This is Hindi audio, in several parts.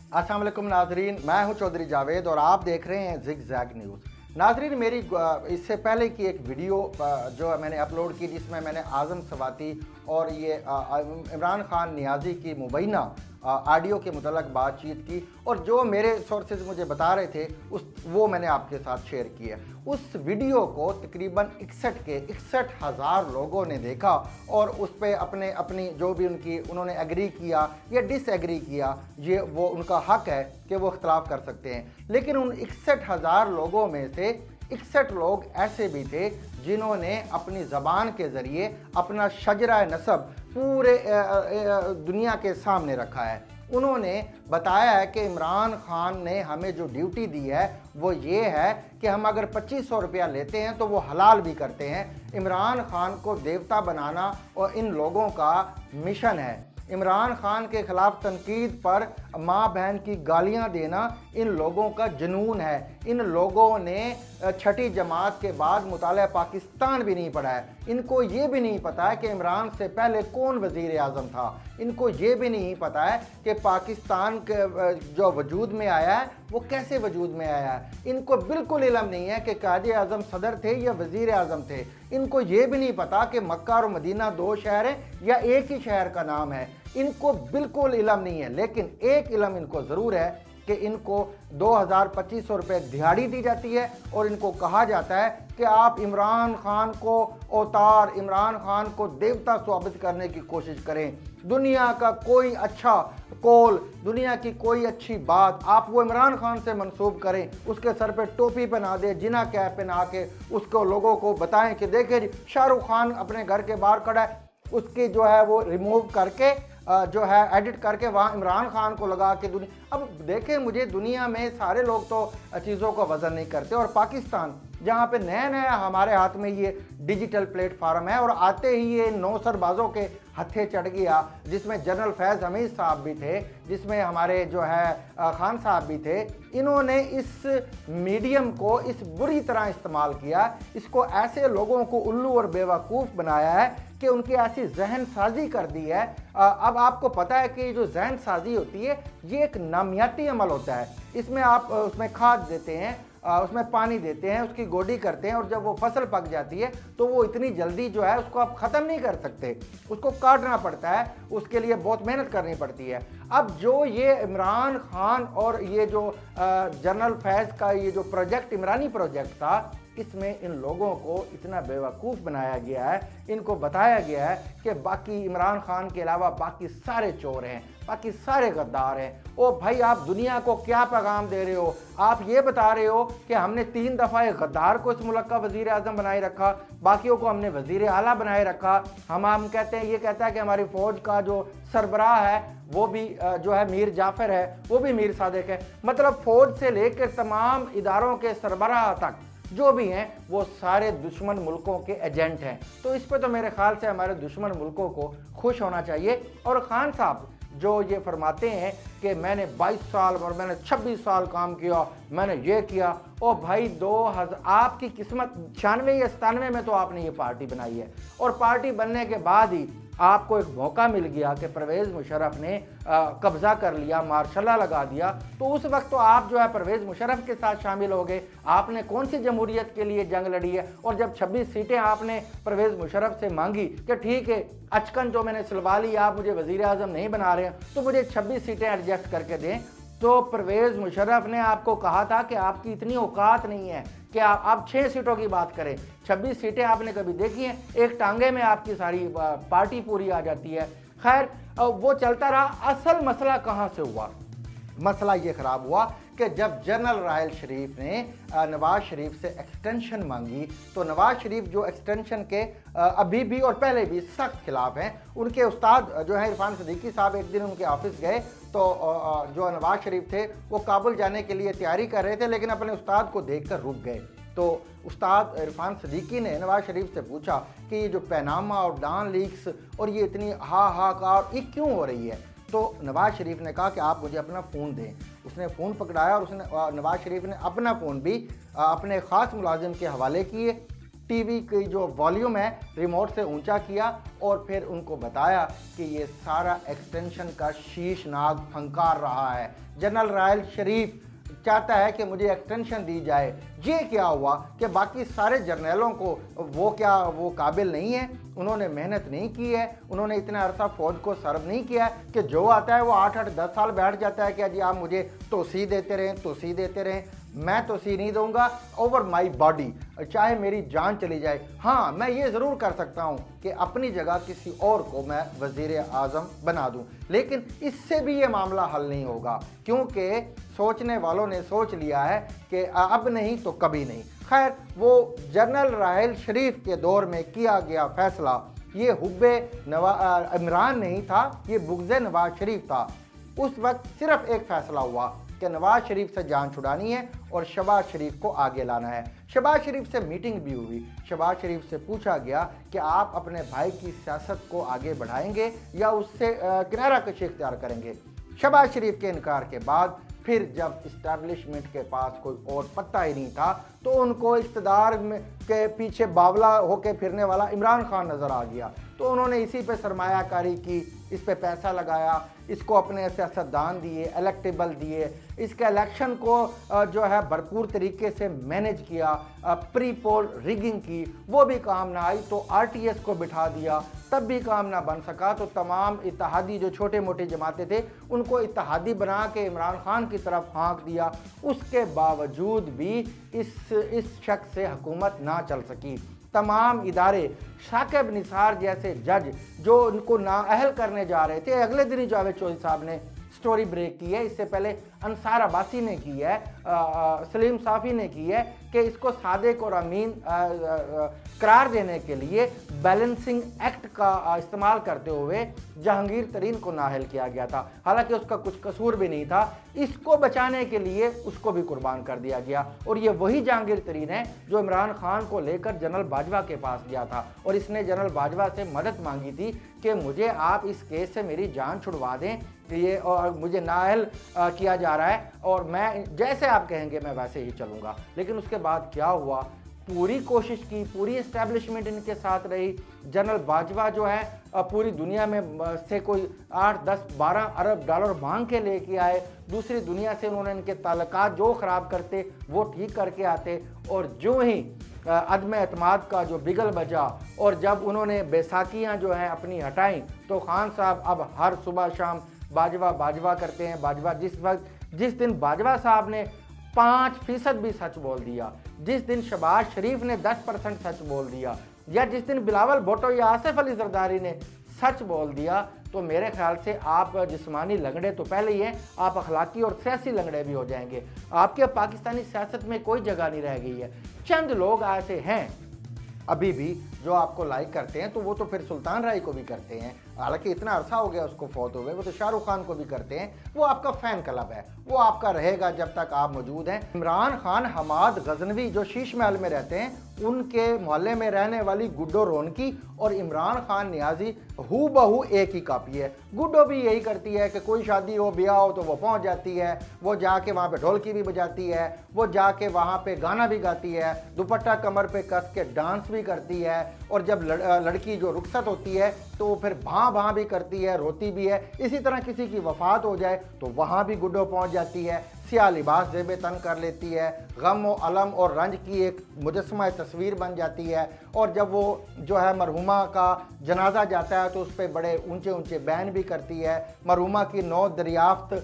अस्सलाम वालेकुम नाजरीन, मैं हूं चौधरी जावेद और आप देख रहे हैं जिग जैग न्यूज़। नाजरीन, मेरी इससे पहले की एक वीडियो जो मैंने अपलोड की जिसमें मैंने आज़म सवाती और ये इमरान खान नियाज़ी की मुबैना ऑडियो के मुतल्लक बातचीत की और जो मेरे सोर्सेज मुझे बता रहे थे वो मैंने आपके साथ शेयर किया। उस वीडियो को तकरीबन 61,000 लोगों ने देखा और उस पर अपनी जो भी उन्होंने एग्री किया या डिसएग्री किया, ये वो उनका हक है कि वो इख्तलाफ कर सकते हैं। लेकिन उन 61,000 लोगों में से 61 लोग ऐसे भी थे जिन्होंने अपनी ज़बान के ज़रिए अपना शजरा नसब पूरे दुनिया के सामने रखा है। उन्होंने बताया है कि इमरान खान ने हमें जो ड्यूटी दी है वो ये है कि हम अगर 2500 रुपया लेते हैं तो वो हलाल भी करते हैं। इमरान खान को देवता बनाना और इन लोगों का मिशन है। इमरान खान के ख़िलाफ़ तनकीद पर माँ बहन की गालियाँ देना इन लोगों का जुनून है। इन लोगों ने छठी जमात के बाद मुताला पाकिस्तान भी नहीं पढ़ा है। इनको ये भी नहीं पता है कि इमरान से पहले कौन वज़ीर आज़म था। इनको ये भी नहीं पता है कि पाकिस्तान के जो वजूद में आया है वो कैसे वजूद में आया है। इनको बिल्कुल इल्म नहीं है कि कायदे आज़म सदर थे या वज़ीर आज़म थे। इनको ये भी नहीं पता कि मक्का और मदीना दो शहर हैं या एक ही शहर का नाम है। इनको बिल्कुल इल्म नहीं है। लेकिन एक इल्म इनको ज़रूर है कि इनको 2,000-2,500 रुपये दिहाड़ी दी जाती है और इनको कहा जाता है कि आप इमरान खान को अवतार, इमरान खान को देवता साबित करने की कोशिश करें। दुनिया का कोई अच्छा कौल, दुनिया की कोई अच्छी बात आप वो इमरान खान से मंसूब करें, उसके सर पे टोपी पहना दे, जिना कैप पहना के उसको लोगों को बताएं कि देखें शाहरुख खान अपने घर के बाहर खड़ा है, उसकी जो है वो रिमूव करके जो है एडिट करके वहाँ इमरान खान को लगा के दुनिया। अब देखें, मुझे दुनिया में सारे लोग तो चीज़ों का वज़न नहीं करते और पाकिस्तान जहाँ पे नया नया हमारे हाथ में ये डिजिटल प्लेटफार्म है और आते ही ये 9 सरबाजों के हत्थे चढ़ गया, जिसमें जनरल फैज़ हमीद साहब भी थे, जिसमें हमारे जो है खान साहब भी थे। इन्होंने इस मीडियम को इस बुरी तरह इस्तेमाल किया, इसको ऐसे लोगों को उल्लू और बेवकूफ़ बनाया है कि उनकी ऐसी जहन साजी कर दी है। अब आपको पता है कि जो जहन साजी होती है ये एक नामियाती अमल होता है। इसमें आप उसमें खाद देते हैं, उसमें पानी देते हैं, उसकी गोडी करते हैं और जब वो फसल पक जाती है तो वो इतनी जल्दी जो है उसको आप ख़त्म नहीं कर सकते, उसको काटना पड़ता है, उसके लिए बहुत मेहनत करनी पड़ती है। अब जो ये इमरान खान और ये जो जनरल फैज़ का ये जो प्रोजेक्ट इमरानी प्रोजेक्ट था, इसमें इन लोगों को इतना बेवकूफ़ बनाया गया है, इनको बताया गया है कि बाकी इमरान खान के अलावा बाकी सारे चोर हैं, बाकी सारे गद्दार हैं। ओ भाई, आप दुनिया को क्या पैगाम दे रहे हो? आप ये बता रहे हो कि हमने 3 दफ़ा एक गद्दार को इस मुल्क का वज़ीर आज़म बनाए रखा, बाकियों को हमने वज़ीर आला बनाए रखा। हम कहते हैं, ये कहता है कि हमारी फ़ौज का जो सरबराह है वो भी जो है मीर जाफ़र है, वो भी मीर सादिक है। मतलब फ़ौज से लेकर तमाम इदारों के सरबराह तक जो भी हैं वो सारे दुश्मन मुल्कों के एजेंट हैं। तो इस पे तो मेरे ख्याल से हमारे दुश्मन मुल्कों को खुश होना चाहिए। और खान साहब जो ये फरमाते हैं कि मैंने 22 साल और मैंने 26 साल काम किया, मैंने ये किया, ओ भाई 2000 आपकी किस्मत 96 या 97 में तो आपने ये पार्टी बनाई है और पार्टी बनने के बाद ही आपको एक मौका मिल गया कि परवेज़ मुशर्रफ ने कब्ज़ा कर लिया, मार्शल्ला लगा दिया, तो उस वक्त तो आप जो है परवेज़ मुशर्रफ के साथ शामिल हो गए। आपने कौन सी जमहूरियत के लिए जंग लड़ी है? और जब 26 सीटें आपने परवेज़ मुशर्रफ से मांगी कि ठीक है अचकन जो मैंने सिलवा ली, आप मुझे वज़ीर आज़म नहीं बना रहे हैं तो मुझे 26 सीटें एडजस्ट करके दें, तो परवेज़ मुशर्रफ ने आपको कहा था कि आपकी इतनी औकात नहीं है कि आप 6 सीटों की बात करें। 26 सीटें आपने कभी देखी हैं? एक टांगे में आपकी सारी पार्टी पूरी आ जाती है। खैर वो चलता रहा। असल मसला कहाँ से हुआ? मसला ये ख़राब हुआ कि जब जनरल राहल शरीफ ने नवाज़ शरीफ से एक्सटेंशन मांगी तो नवाज़ शरीफ जो एक्सटेंशन के अभी भी और पहले भी सख्त खिलाफ हैं। उनके उस्ताद जो है इरफान सिद्दीकी साहब एक दिन उनके ऑफिस गए तो जो नवाज़ शरीफ थे वो काबुल जाने के लिए तैयारी कर रहे थे, लेकिन अपने उस्ताद को देखकर रुक गए। तो उस्ताद इरफान सिद्दीकी ने नवाज़ शरीफ से पूछा कि ये जो पैनामा और डान लीक्स और ये इतनी हाहाकार ये क्यों हो रही है? तो नवाज़ शरीफ ने कहा कि आप मुझे अपना फ़ोन दें। उसने फ़ोन पकड़ाया और उसने नवाज़ शरीफ ने अपना फ़ोन भी अपने ख़ास मुलाजिम के हवाले किए टीवी की जो वॉल्यूम है रिमोट से ऊंचा किया और फिर उनको बताया कि ये सारा एक्सटेंशन का शीशनाग फंकार रहा है। जनरल रायल शरीफ चाहता है कि मुझे एक्सटेंशन दी जाए। ये क्या हुआ कि बाकी सारे जर्नलों को वो काबिल नहीं है, उन्होंने मेहनत नहीं की है, उन्होंने इतना अरसा फौज को सर्व नहीं किया है कि जो आता है वो 8-8 10 साल बैठ जाता है कि जी आप मुझे तोसी देते रहें। मैं तोसी नहीं दूंगा ओवर माई बॉडी, चाहे मेरी जान चली जाए। हाँ, मैं ये ज़रूर कर सकता हूँ कि अपनी जगह किसी और को मैं वज़ीर आज़म बना दूँ, लेकिन इससे भी ये मामला हल नहीं होगा, क्योंकि सोचने वालों ने सोच लिया है कि अब नहीं तो कभी नहीं। खैर, वो जनरल राहल शरीफ के दौर में किया गया फैसला ये हुब्बे इमरान नहीं था, ये बुग़्ज़े नवाज शरीफ था। उस वक्त सिर्फ एक फैसला हुआ कि नवाज शरीफ से जान छुड़ानी है और शहबाज शरीफ को आगे लाना है। शहबाज शरीफ से मीटिंग भी हुई। शहबाज शरीफ से पूछा गया कि आप अपने भाई की सियासत को आगे बढ़ाएंगे या उससे किनारा कशी इख्तियार करेंगे। शहबाज शरीफ के इनकार के बाद फिर जब इस्टेब्लिशमेंट के पास कोई और पत्ता ही नहीं था तो उनको इक़्तिदार के पीछे बावला होके फिरने वाला इमरान खान नज़र आ गया, तो उन्होंने इसी पे सरमायाकारी की, इस पे पैसा लगाया, इसको अपने सियासतदान दिए, इलेक्टेबल दिए, इसके इलेक्शन को जो है भरपूर तरीके से मैनेज किया, प्री पोल रिगिंग की, वो भी काम ना आई तो RTS को बिठा दिया, तब भी काम ना बन सका तो तमाम इत्तेहादी जो छोटे मोटे जमाते थे उनको इत्तेहादी बना के इमरान खान की तरफ हाँक दिया। उसके बावजूद भी इस शख्स से हुकूमत ना चल सकी। तमाम इदारे, शाकिब निसार जैसे जज जो उनको नाअहल करने जा रहे थे, अगले दिन ही जावेद चौधरी साहब ने स्टोरी ब्रेक की है, इससे पहले अंसार अब्बासी ने की है, सलीम साफ़ी ने की है कि इसको सादिक और अमीन करार देने के लिए बैलेंसिंग एक्ट का इस्तेमाल करते हुए जहांगीर तरीन को नाअहल किया गया था, हालांकि उसका कुछ कसूर भी नहीं था। इसको बचाने के लिए उसको भी कुर्बान कर दिया गया और ये वही जहांगीर तरीन है जो इमरान खान को लेकर जनरल बाजवा के पास गया था और इसने जनरल बाजवा से मदद मांगी थी कि मुझे आप इस केस से मेरी जान छुड़वा दें, ये और मुझे नाअहल किया जा रहा है और मैं जैसे आप कहेंगे मैं वैसे ही चलूँगा। लेकिन उसके बाद क्या हुआ, पूरी कोशिश की, पूरी इस्टेब्लिशमेंट इनके साथ रही। जनरल बाजवा जो है पूरी दुनिया में से कोई 8, 10, 12 अरब डॉलर मांग के लेके आए, दूसरी दुनिया से उन्होंने इनके ताल्लुकात जो ख़राब करते वो ठीक करके आते और जो ही अदम एतमाद का जो बिगल बजा और जब उन्होंने बैसाखियाँ जो हैं अपनी हटाई तो खान साहब अब हर सुबह शाम बाजवा करते हैं। बाजवा जिस दिन बाजवा साहब ने 5% भी सच बोल दिया, जिस दिन शहबाज शरीफ ने 10% सच बोल दिया, या जिस दिन बिलावल भुट्टो या आसिफ अली जरदारी ने सच बोल दिया, तो मेरे ख्याल से आप जिस्मानी लंगड़े तो पहले ही हैं, आप अखलाकी और सियासी लंगड़े भी हो जाएंगे। आपके पाकिस्तानी सियासत में कोई जगह नहीं रह गई है। चंद लोग ऐसे हैं अभी भी जो आपको लाइक करते हैं, तो वो तो फिर सुल्तान राय को भी करते हैं, हालांकि इतना अरसा हो गया उसको फौत हुए, वो तो शाहरुख खान को भी करते हैं। वो आपका फ़ैन क्लब है, वो आपका रहेगा जब तक आप मौजूद हैं। इमरान खान हमाद गजनवी जो शीश महल में रहते हैं, उनके मोहल्ले में रहने वाली गुड्डो रोनकी और इमरान खान नियाजी हू बहू एक ही कापी है। गुड्डो भी यही करती है कि कोई शादी हो, ब्याह हो तो वो पहुंच जाती है, वो जाके वहाँ पे ढोलकी भी बजाती है, वो जाके वहाँ पे गाना भी गाती है, दुपट्टा कमर पे कस के डांस भी करती है और जब लड़की जो रुखसत होती है तो फिर भां भी करती है, रोती भी है। इसी तरह किसी की वफात हो जाए तो वहाँ भी गुड्डो पहुँच जाती है, सिया लिबास जेबे तन कर लेती है, गम व अलम और रंज की एक मुजस्मा तस्वीर बन जाती है और जब वो जो है मरहुमा का जनाजा जाता है तो उस पर बड़े ऊंचे ऊंचे बयान भी करती है, मरहुमा की 9 दरियाफ्त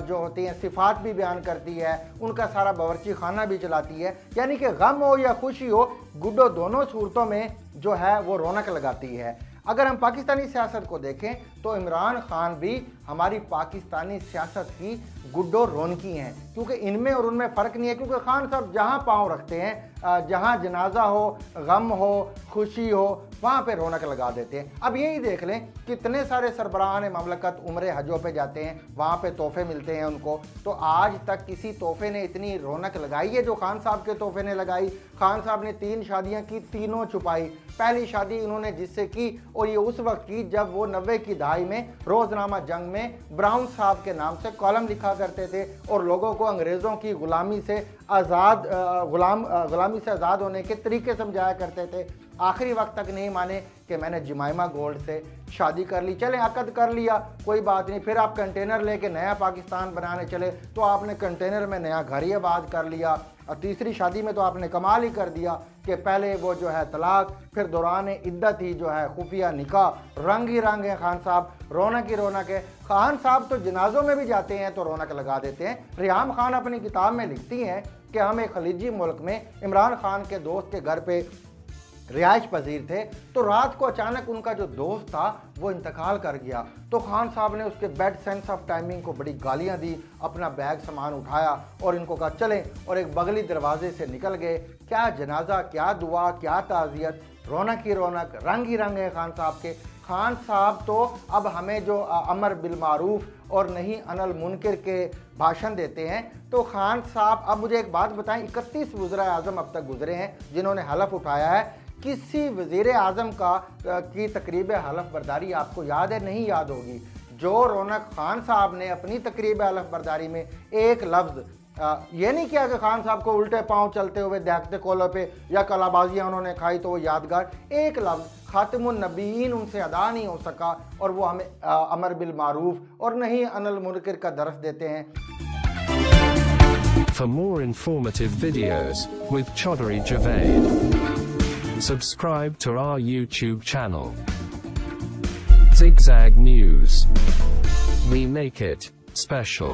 जो होती हैं सिफात भी बयान करती है, उनका सारा बावर्ची खाना भी चलाती है। यानी कि गम हो या खुशी हो, गुड्डो दोनों सूरतों में जो है वो रौनक लगाती है। अगर हम पाकिस्तानी सियासत को देखें तो इमरान खान भी हमारी पाकिस्तानी सियासत की गुड्डो रौनकी हैं, क्योंकि इनमें और उनमें फ़र्क नहीं है, क्योंकि खान साहब जहाँ पाँव रखते हैं, जहाँ जनाजा हो, गम हो, खुशी हो, वहाँ पे रौनक लगा देते हैं। अब यही देख लें कितने सारे सरबराहान ममलकत उम्रे हजों पे जाते हैं, वहाँ पे तोहफे मिलते हैं उनको, तो आज तक किसी तोहफे ने इतनी रौनक लगाई है जो खान साहब के तोहफे ने लगाई। खान साहब ने 3 शादियाँ की, तीनों छुपाई। पहली शादी उन्होंने जिससे की और ये उस वक्त की जब वो 90 की दहाई में रोज़नामा जंग में ब्राउन साहब के नाम से कॉलम लिखा करते थे और लोगों को अंग्रेज़ों की गुलामी से आज़ाद होने के तरीके समझाया करते थे। आखिरी वक्त तक नहीं माने कि मैंने जमाइमा गोल्ड से शादी कर ली। चले अकद कर लिया, कोई बात नहीं। फिर आप कंटेनर लेके नया पाकिस्तान बनाने चले तो आपने कंटेनर में नया घर ही आबाद कर लिया। और तीसरी शादी में तो आपने कमाल ही कर दिया कि पहले वो जो है तलाक, फिर दौरान इद्दत ही जो है खुफिया निकाह। रंग ही रंग है खान साहब, रौनक ही रौनक है। खान साहब तो जनाजों में भी जाते हैं तो रौनक लगा देते हैं। रियाम खान अपनी किताब में लिखती हैं कि हम एक खलीजी मुल्क में इमरान खान के दोस्त के घर पे रिहाइश पजीर थे, तो रात को अचानक उनका जो दोस्त था वो इंतकाल कर गया। तो खान साहब ने उसके बैड सेंस ऑफ टाइमिंग को बड़ी गालियां दी, अपना बैग सामान उठाया और इनको कहा चलें, और एक बगली दरवाजे से निकल गए। क्या जनाजा, क्या दुआ, क्या ताज़ियत, रौनक ही रौनक, रंग ही रंग है खान साहब के। खान साहब तो अब हमें जो अमर बिल मारूफ और नहीं अनल मुनकर के भाषण देते हैं, तो खान साहब अब मुझे एक बात बताएं, 31 वज़ीर आज़म अब तक गुजरे हैं जिन्होंने हलफ उठाया है। किसी वज़ीर आज़म की तकरीब हलफ बरदारी आपको याद है? नहीं याद होगी। जो रौनक खान साहब ने अपनी तकरीब हलफ बरदारी में एक लफ्ज़ ये नहीं किया कि खान साहब को उल्टे पांव चलते हुए दहकते कोलों पे या कलाबाजियाँ उन्होंने खाई तो वो यादगार, एक लफ्ज़ खातिमुन नबीयीन उनसे अदा नहीं हो सका, और वो हमें अमर बिल मारूफ और नहीं अनल मुनकर का दर्स देते हैं। For more informative videos with Chaudhry Javed, subscribe to our YouTube channel, Zigzag News. We make it special.